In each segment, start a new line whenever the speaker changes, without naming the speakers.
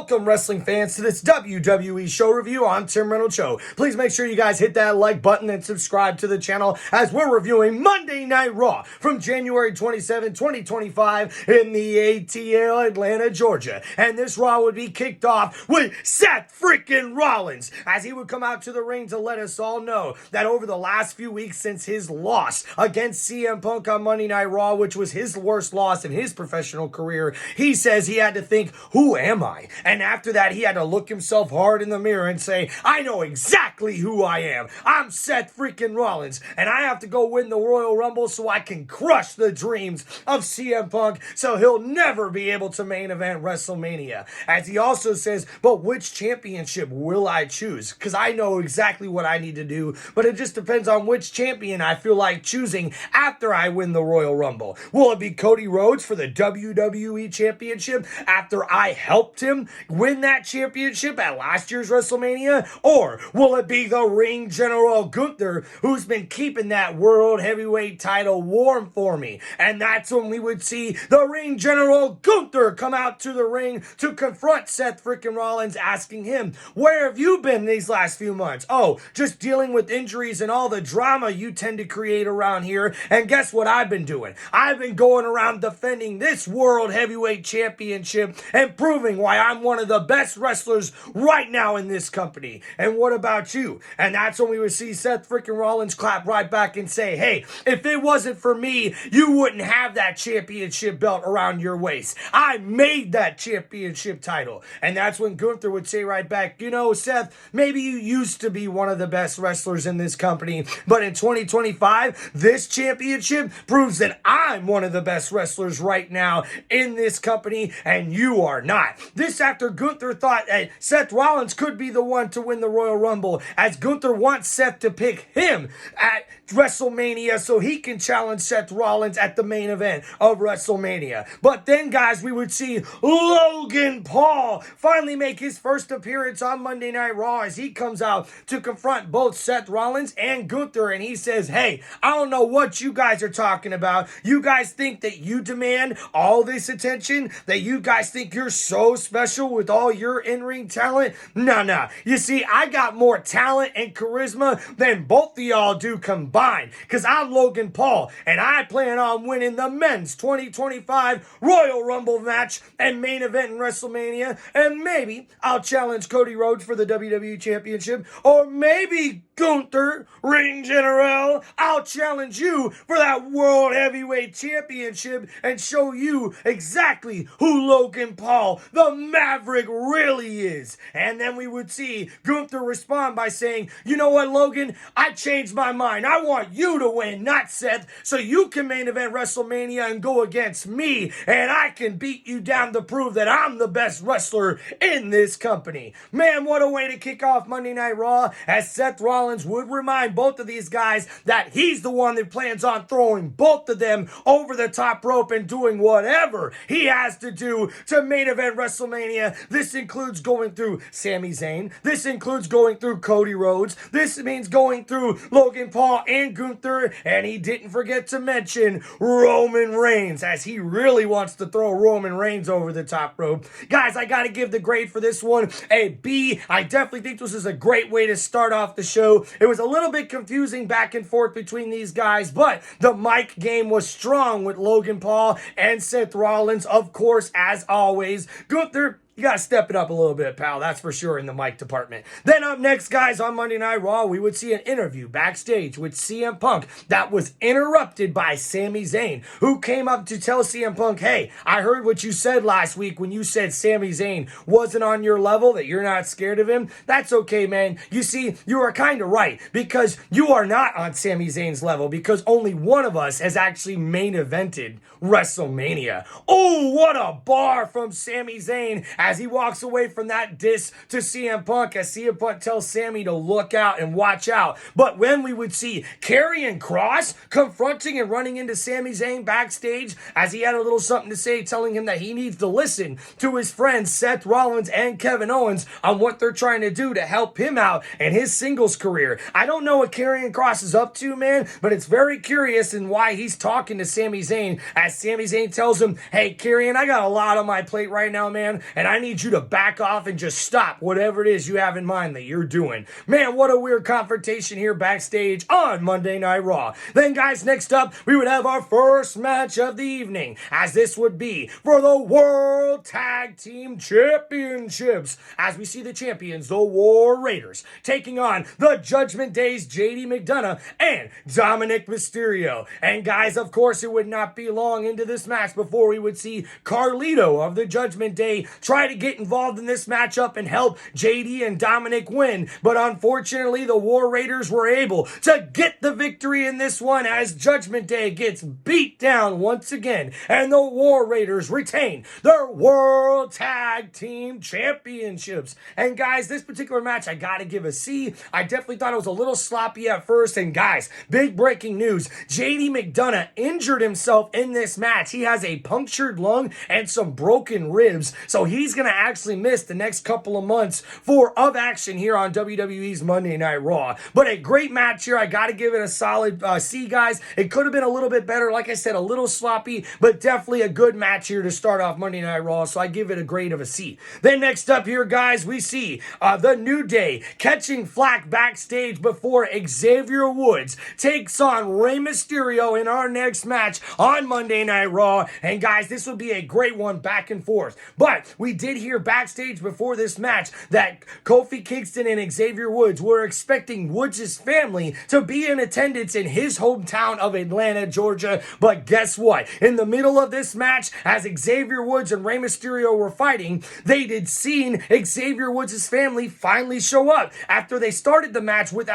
Welcome, wrestling fans, to this WWE show review on Tim Reynolds Show. Please make sure you guys hit that like button and subscribe to the channel as we're reviewing Monday Night Raw from January 27, 2025 in the ATL, Atlanta, Georgia. And this Raw would be kicked off with Seth freaking Rollins as he would come out to the ring to let us all know that over the last few weeks since his loss against CM Punk on Monday Night Raw, which was his worst loss in his professional career, he says he had to think, who am I? And after that, he had to look himself hard in the mirror and say, I know exactly who I am. I'm Seth freaking Rollins, and I have to go win the Royal Rumble so I can crush the dreams of CM Punk so he'll never be able to main event WrestleMania. As he also says, but which championship will I choose? Because I know exactly what I need to do, but it just depends on which champion I feel like choosing after I win the Royal Rumble. Will it be Cody Rhodes for the WWE Championship after I helped him win that championship at last year's WrestleMania? Or will it be the Ring General Gunther, who's been keeping that World Heavyweight title warm for me? And that's when we would see the Ring General Gunther come out to the ring to confront Seth freaking Rollins, asking him, where have you been these last few months? Oh, just dealing with injuries and all the drama you tend to create around here. And guess what I've been doing? I've been going around defending this World Heavyweight Championship and proving why I'm one of the best wrestlers right now in this company. And what about you? And that's when we would see Seth freaking Rollins clap right back and say, hey, if it wasn't for me, you wouldn't have that championship belt around your waist. I made that championship title. And that's when Gunther would say right back, you know, Seth, maybe you used to be one of the best wrestlers in this company, but in 2025, this championship proves that I'm one of the best wrestlers right now in this company, and you are not. This after Gunther thought that Seth Rollins could be the one to win the Royal Rumble, as Gunther wants Seth to pick him at WrestleMania so he can challenge Seth Rollins at the main event of WrestleMania. But then, guys, we would see Logan Paul finally make his first appearance on Monday Night Raw as he comes out to confront both Seth Rollins and Gunther, and he says, hey, I don't know what you guys are talking about. You guys think that you demand all this attention? That you guys think you're so special with all your in-ring talent? Nah. You see, I got more talent and charisma than both of y'all do combined, because I'm Logan Paul, and I plan on winning the men's 2025 Royal Rumble match and main event in WrestleMania, and maybe I'll challenge Cody Rhodes for the WWE Championship, or maybe Gunther, Ring General, I'll challenge you for that World Heavyweight Championship and show you exactly who Logan Paul, the Maverick, really is. And then we would see Gunther respond by saying, you know what, Logan, I changed my mind. I want you to win, not Seth, so you can main event WrestleMania and go against me, and I can beat you down to prove that I'm the best wrestler in this company. Man, what a way to kick off Monday Night Raw, as Seth Rollins would remind both of these guys that he's the one that plans on throwing both of them over the top rope and doing whatever he has to do to main event WrestleMania. This includes going through Sami Zayn. This includes going through Cody Rhodes. This means going through Logan Paul and Gunther, and he didn't forget to mention Roman Reigns, as he really wants to throw Roman Reigns over the top rope. Guys, I gotta give the grade for this one a B. I definitely think this is a great way to start off the show. It was a little bit confusing back and forth between these guys, but the mic game was strong with Logan Paul and Seth Rollins, of course, as always. Gunther, you got to step it up a little bit, pal. That's for sure in the mic department. Then up next, guys, on Monday Night Raw, we would see an interview backstage with CM Punk that was interrupted by Sami Zayn, who came up to tell CM Punk, hey, I heard what you said last week when you said Sami Zayn wasn't on your level, that you're not scared of him. That's okay, man. You see, you are kind of right, because you are not on Sami Zayn's level, because only one of us has actually main evented WrestleMania. Oh, what a bar from Sami Zayn as he walks away from that diss to CM Punk, as CM Punk tells Sami to look out and watch out. But when we would see Karrion Kross confronting and running into Sami Zayn backstage, as he had a little something to say, telling him that he needs to listen to his friends Seth Rollins and Kevin Owens on what they're trying to do to help him out in his singles career. I don't know what Karrion Kross is up to, man, but it's very curious in why he's talking to Sami Zayn, as Sami Zayn tells him, hey, Karrion, I got a lot on my plate right now, man, and I need you to back off and just stop whatever it is you have in mind that you're doing. Man, what a weird confrontation here backstage on Monday Night Raw. Then, guys, next up, we would have our first match of the evening, as this would be for the World Tag Team Championships, as we see the champions, the War Raiders, taking on the Judgment Day's JD McDonough and Dominic Mysterio. And, guys, of course, it would not be long into this match before we would see Carlito of the Judgment Day try to get involved in this matchup and help JD and Dominic win. But unfortunately, the War Raiders were able to get the victory in this one as Judgment Day gets beat down once again. And the War Raiders retain their World Tag Team Championships. And guys, this particular match, I gotta give a C. I definitely thought it was a little sloppy at first. And guys, big breaking news. JD McDonough injured himself in this match. He has a punctured lung and some broken ribs. So he's gonna actually miss the next couple of months of action here on WWE's Monday Night Raw. But a great match here. I gotta give it a solid C, guys. It could have been a little bit better. Like I said, a little sloppy, but definitely a good match here to start off Monday Night Raw. So I give it a grade of a C. Then next up here, guys, we see the New Day catching flack backstage before Xavier Woods takes on Rey Mysterio in our next match on Monday Night Raw. And guys, this will be a great one back and forth. But we did hear backstage before this match that Kofi Kingston and Xavier Woods were expecting Woods' family to be in attendance in his hometown of Atlanta, Georgia. But guess what? In the middle of this match, as Xavier Woods and Rey Mysterio were fighting, they did seen Xavier Woods' family finally show up after they started the match with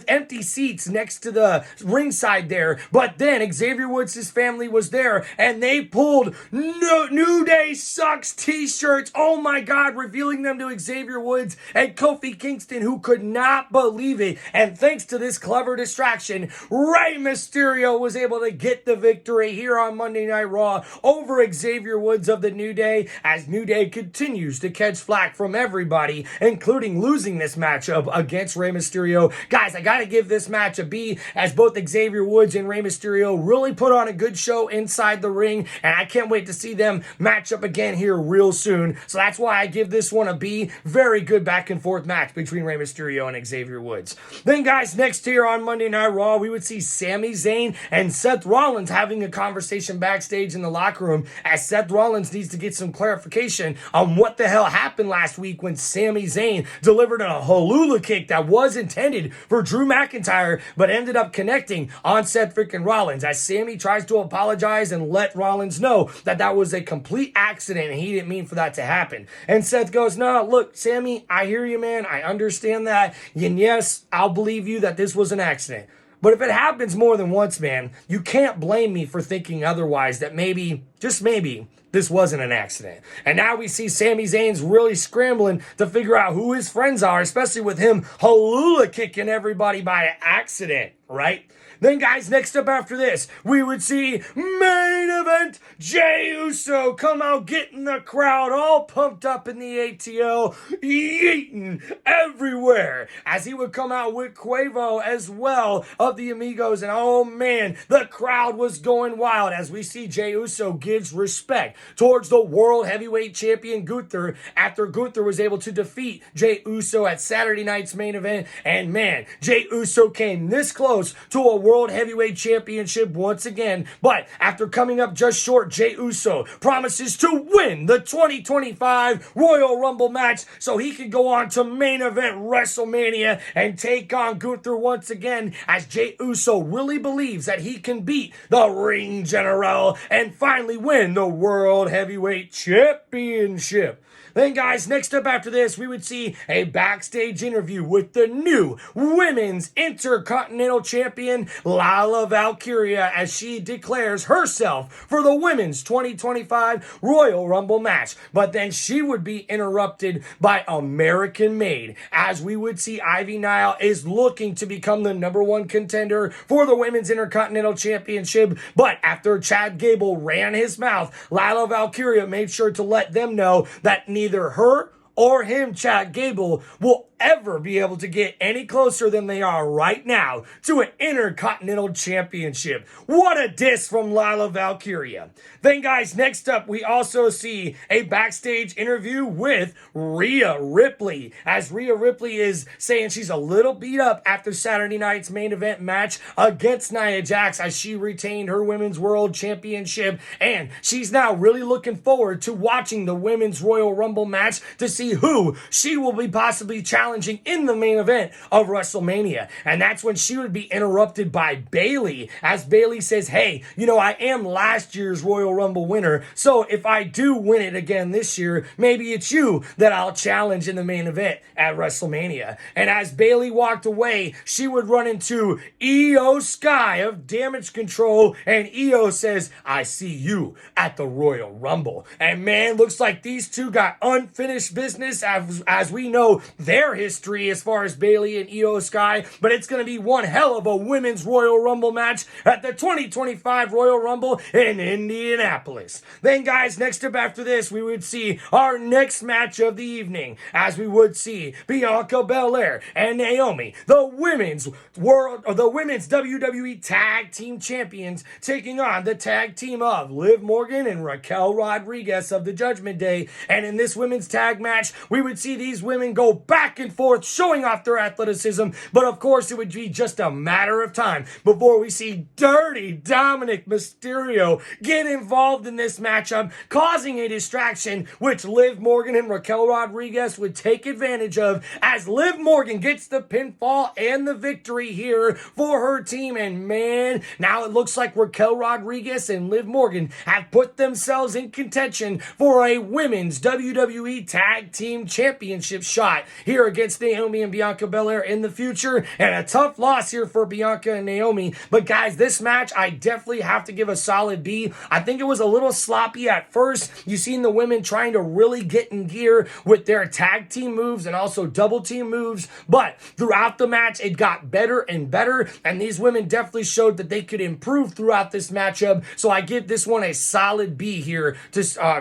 empty seats next to the ringside there. But then Xavier Woods' family was there and they pulled New Day Sucks t-shirts. Oh my God, revealing them to Xavier Woods and Kofi Kingston, who could not believe it. And thanks to this clever distraction, Rey Mysterio was able to get the victory here on Monday Night Raw over Xavier Woods of the New Day, as New Day continues to catch flack from everybody, including losing this matchup against Rey Mysterio. Guys, I gotta give this match a B, as both Xavier Woods and Rey Mysterio really put on a good show inside the ring, and I can't wait to see them match up again here real soon. So that's why I give this one a B. Very good back and forth match between Rey Mysterio and Xavier Woods. Then, guys, next here on Monday Night Raw, we would see Sami Zayn and Seth Rollins having a conversation backstage in the locker room, as Seth Rollins needs to get some clarification on what the hell happened last week when Sami Zayn delivered a Halula kick that was intended for Drew McIntyre but ended up connecting on Seth freaking Rollins, as Sami tries to apologize and let Rollins know that that was a complete accident and he didn't mean for that to happen. And Seth goes, no, look, Sami, I hear you, man. I understand that. And yes, I'll believe you that this was an accident. But if it happens more than once, man, you can't blame me for thinking otherwise, that maybe, just maybe, this wasn't an accident. And now we see Sami Zayn's really scrambling to figure out who his friends are, especially with him Halula kicking everybody by accident, right? Then, guys, next up after this, we would see main event Jey Uso come out getting the crowd all pumped up in the ATL, yeeting everywhere, as he would come out with Quavo as well of the Amigos. And oh man, the crowd was going wild as we see Jey Uso gives respect towards the World Heavyweight Champion Gunther after Gunther was able to defeat Jey Uso at Saturday night's main event. And man, Jey Uso came this close to a World Heavyweight Championship once again, but after coming up just short, Jey Uso promises to win the 2025 Royal Rumble match so he can go on to main event WrestleMania and take on Gunther once again, as Jey Uso really believes that he can beat the Ring General and finally win the World Heavyweight Championship. Then, guys, next up after this, we would see a backstage interview with the new Women's Intercontinental Champion, Lala Valkyria, as she declares herself for the Women's 2025 Royal Rumble match. But then she would be interrupted by American Made, as we would see Ivy Nile is looking to become the number one contender for the Women's Intercontinental Championship. But after Chad Gable ran his mouth, Lala Valkyria made sure to let them know that neither her or him, Chad Gable, will ever be able to get any closer than they are right now to an Intercontinental Championship. What a diss from Lila Valkyria. Then, guys, next up, we also see a backstage interview with Rhea Ripley, as Rhea Ripley is saying she's a little beat up after Saturday night's main event match against Nia Jax, as she retained her Women's World Championship, and she's now really looking forward to watching the Women's Royal Rumble match to see who she will be possibly challenging in the main event of WrestleMania. And that's when she would be interrupted by Bayley, as Bayley says, hey, I am last year's Royal Rumble winner, so if I do win it again this year, maybe it's you that I'll challenge in the main event at WrestleMania. And as Bayley walked away, she would run into Io Sky of Damage Control, and Io says, I see you at the Royal Rumble. And man, looks like these two got unfinished business, as we know their history as far as Bayley and Io Sky, but it's going to be one hell of a Women's Royal Rumble match at the 2025 Royal Rumble in Indianapolis. Then, guys, next up after this, we would see our next match of the evening, as we would see Bianca Belair and Naomi, the women's WWE Tag Team Champions, taking on the tag team of Liv Morgan and Raquel Rodriguez of the Judgment Day. And in this women's tag match, we would see these women go back and forth, showing off their athleticism, but of course it would be just a matter of time before we see Dirty Dominic Mysterio get involved in this matchup, causing a distraction which Liv Morgan and Raquel Rodriguez would take advantage of, as Liv Morgan gets the pinfall and the victory here for her team. And man, now it looks like Raquel Rodriguez and Liv Morgan have put themselves in contention for a women's WWE Tag Team Championship shot here against Naomi and Bianca Belair in the future. And a tough loss here for Bianca and Naomi. But guys, this match I definitely have to give a solid B. I think it was a little sloppy at first. You seen the women trying to really get in gear with their tag team moves and also double team moves, but throughout the match it got better and better, and these women definitely showed that they could improve throughout this matchup. So I give this one a solid B here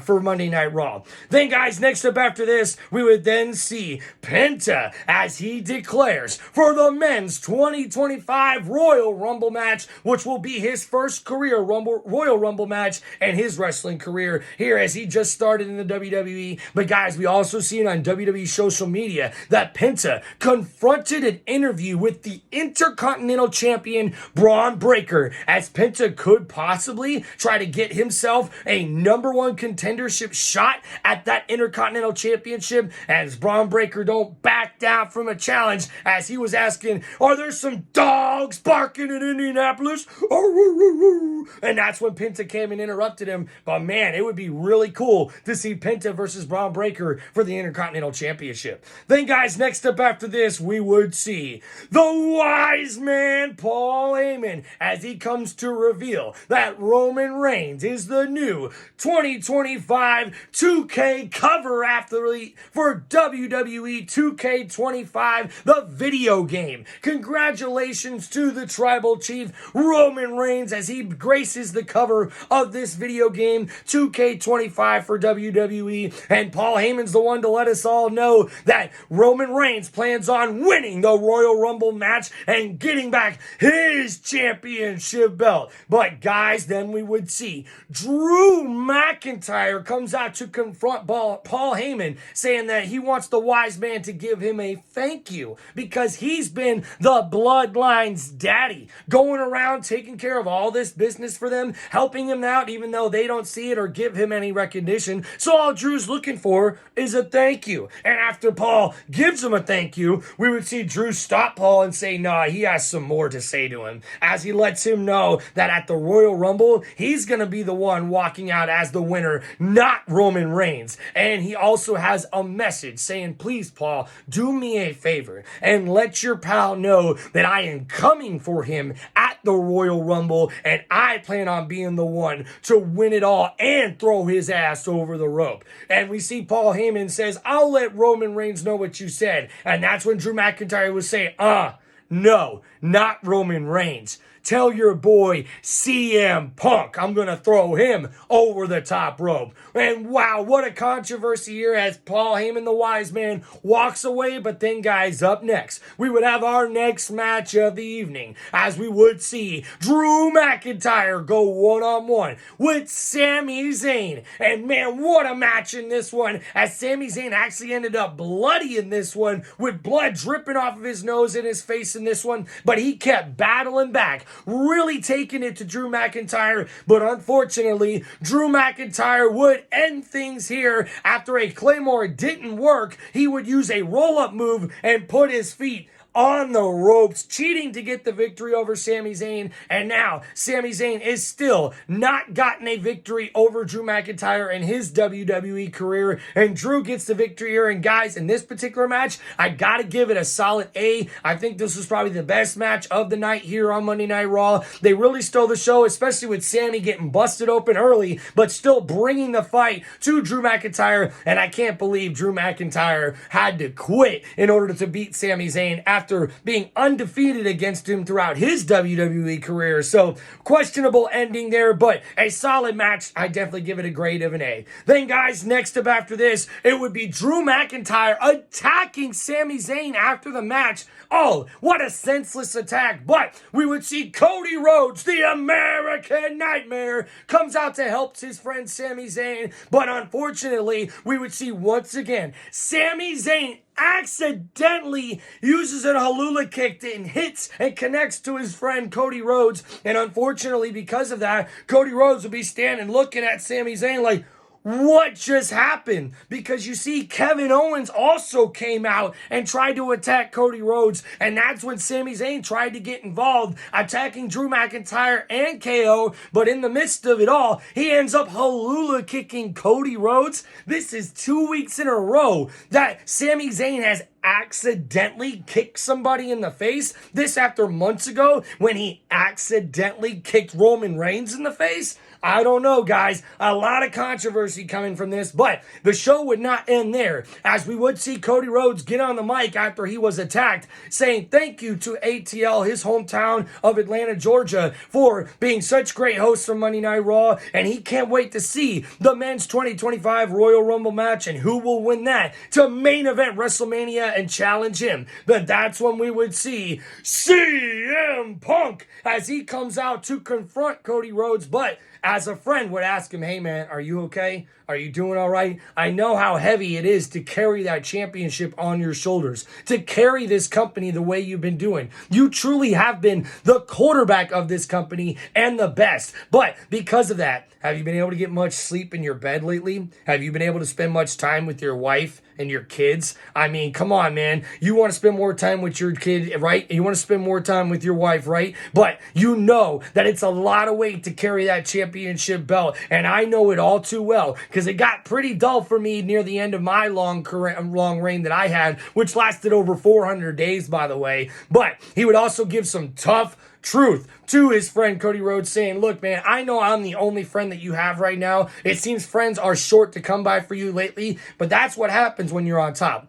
for Monday Night Raw. Then, guys, next up after this, we would then see Penta as he declares for the men's 2025 Royal Rumble match, which will be his first career Royal Rumble match and his wrestling career here, as he just started in the WWE. But guys, we also seen on WWE social media that Penta confronted an interview with the Intercontinental Champion Braun Breaker, as Penta could possibly try to get himself a number one contendership shot at that Intercontinental Championship, as Braun Breaker don't back down from a challenge, as he was asking, are there some dogs barking in Indianapolis? And that's when Penta came and interrupted him. But man, it would be really cool to see Penta versus Braun Breaker for the Intercontinental Championship. Then, guys, next up after this, we would see the wise man Paul Heyman, as he comes to reveal that Roman Reigns is the new 2025 2K cover athlete for WWE 2K25, the video game. Congratulations to the Tribal Chief Roman Reigns, as he graces the cover of this video game 2K25 for WWE. And Paul Heyman's the one to let us all know that Roman Reigns plans on winning the Royal Rumble match and getting back his championship belt. But guys, then we would see Drew McIntyre comes out to confront Paul Heyman, saying that he wants the wise man to give him a thank you because he's been the Bloodline's daddy, going around taking care of all this business for them, helping him out even though they don't see it or give him any recognition. So all Drew's looking for is a thank you. And after Paul gives him a thank you, we would see Drew stop Paul and say, nah, he has some more to say to him, as he lets him know that at the Royal Rumble, he's going to be the one walking out as the winner, not Roman Reigns. And he also has a message saying, please, Paul, do me a favor and let your pal know that I am coming for him at the Royal Rumble, and I plan on being the one to win it all and throw his ass over the rope. And we see Paul Heyman says, I'll let Roman Reigns know what you said. And that's when Drew McIntyre was saying, no, not Roman Reigns. tell your boy CM Punk I'm going to throw him over the top rope. And wow, what a controversy here as Paul Heyman, the wise man, walks away. But then, guys, up next, we would have our next match of the evening, as we would see Drew McIntyre go one-on-one with Sami Zayn. And man, what a match in this one, as Sami Zayn actually ended up bloody in this one, with blood dripping off of his nose and his face in this one, but he kept battling back, really taking it to Drew McIntyre. But unfortunately, Drew McIntyre would end things here. After a Claymore didn't work, he would use a roll-up move and put his feet on the ropes, cheating to get the victory over Sami Zayn. And now Sami Zayn is still not gotten a victory over Drew McIntyre in his WWE career, and Drew gets the victory here. And guys, in this particular match, I gotta give it a solid A. I think this was probably the best match of the night here on Monday Night Raw. They really stole the show, especially with Sami getting busted open early, but still bringing the fight to Drew McIntyre. And I can't believe Drew McIntyre had to quit in order to beat Sami Zayn after being undefeated against him throughout his WWE career. So, questionable ending there, but a solid match. I definitely give it a grade of an A. Then, guys, next up after this, it would be Drew McIntyre attacking Sami Zayn after the match. Oh, what a senseless attack. But we would see Cody Rhodes, the American Nightmare, comes out to help his friend Sami Zayn. But unfortunately, we would see once again Sami Zayn accidentally uses a Halula kick and hits and connects to his friend Cody Rhodes. And unfortunately, because of that, Cody Rhodes will be standing looking at Sami Zayn like, what just happened? Because you see, Kevin Owens also came out and tried to attack Cody Rhodes, and that's when Sami Zayn tried to get involved, attacking Drew McIntyre and KO, but in the midst of it all, he ends up Halula kicking Cody Rhodes. This is 2 weeks in a row that Sami Zayn has accidentally kicked somebody in the face. This after months ago when he accidentally kicked Roman Reigns in the face. I don't know, guys. A lot of controversy coming from this, but the show would not end there, as we would see Cody Rhodes get on the mic after he was attacked, saying thank you to ATL, his hometown of Atlanta, Georgia, for being such great hosts for Monday Night Raw, and he can't wait to see the men's 2025 Royal Rumble match and who will win that to main event WrestleMania and challenge him. But that's when we would see CM Punk as he comes out to confront Cody Rhodes, but as a friend would ask him, hey man, are you okay? Are you doing all right? I know how heavy it is to carry that championship on your shoulders, to carry this company the way you've been doing. You truly have been the quarterback of this company and the best. But because of that, have you been able to get much sleep in your bed lately? Have you been able to spend much time with your wife and your kids? I mean, come on, man. You want to spend more time with your kid, right? You want to spend more time with your wife, right? But you know that it's a lot of weight to carry that championship belt. And I know it all too well, because it got pretty dull for me near the end of my long reign that I had, which lasted over 400 days, by the way. But he would also give some tough truth to his friend Cody Rhodes, saying, look, man, I know I'm the only friend that you have right now. It seems friends are short to come by for you lately, but that's what happens when you're on top.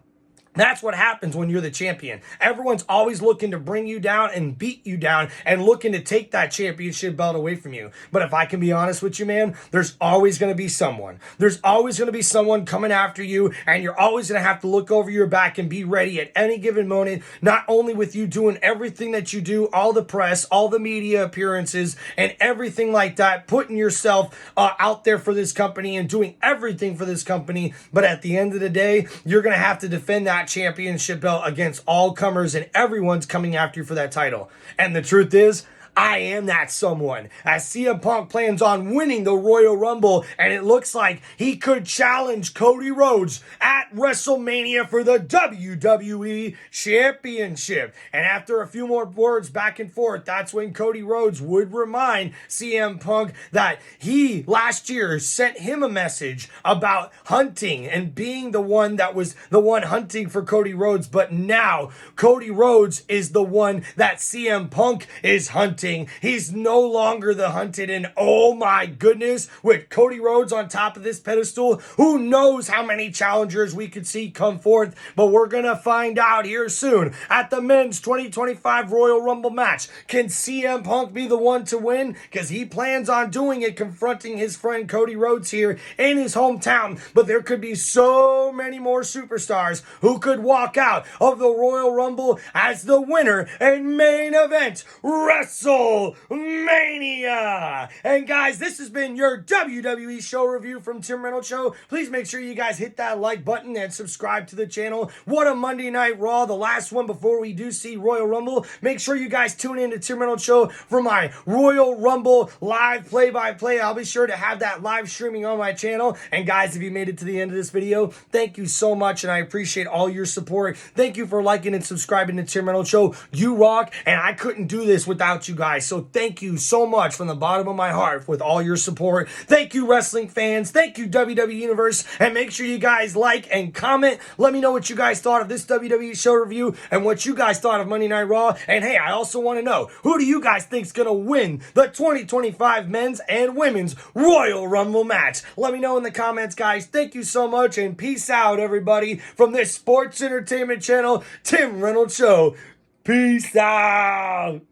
That's what happens when you're the champion. Everyone's always looking to bring you down and beat you down and looking to take that championship belt away from you. But if I can be honest with you, man, there's always going to be someone. There's always going to be someone coming after you, and you're always going to have to look over your back and be ready at any given moment, not only with you doing everything that you do, all the press, all the media appearances, and everything like that, putting yourself out there for this company and doing everything for this company, but at the end of the day, you're going to have to defend that championship belt against all comers, and everyone's coming after you for that title. And the truth is, I am that someone, as CM Punk plans on winning the Royal Rumble, and it looks like he could challenge Cody Rhodes at WrestleMania for the WWE Championship. And after a few more words back and forth, that's when Cody Rhodes would remind CM Punk that he last year sent him a message about hunting and being the one that was the one hunting for Cody Rhodes, but now Cody Rhodes is the one that CM Punk is hunting hunting. He's no longer the hunted. And oh my goodness, with Cody Rhodes on top of this pedestal, who knows how many challengers we could see come forth. But we're going to find out here soon at the men's 2025 Royal Rumble match. Can CM Punk be the one to win? Because he plans on doing it, confronting his friend Cody Rhodes here in his hometown. But there could be so many more superstars who could walk out of the Royal Rumble as the winner and main event WrestleMania. And guys, this has been your WWE show review from Tim Reynolds Show. Please make sure you guys hit that like button and subscribe to the channel. What a Monday Night Raw, the last one before we do see Royal Rumble. Make sure you guys tune in to Tim Reynolds Show for my Royal Rumble live play-by-play. I'll be sure to have that live streaming on my channel. And guys, if you made it to the end of this video, thank you so much, and I appreciate all your support. Thank you for liking and subscribing to Tim Reynolds Show. You rock, and I couldn't do this without you guys. So thank you so much from the bottom of my heart with all your support. Thank you, wrestling fans. Thank you, WWE Universe. And make sure you guys like and comment. Let me know what you guys thought of this WWE show review and what you guys thought of Monday Night Raw. And hey, I also want to know, who do you guys think is going to win the 2025 men's and women's Royal Rumble match? Let me know in the comments, guys. Thank you so much, and peace out, everybody, from this sports entertainment channel, Tim Reynolds Show. Peace out.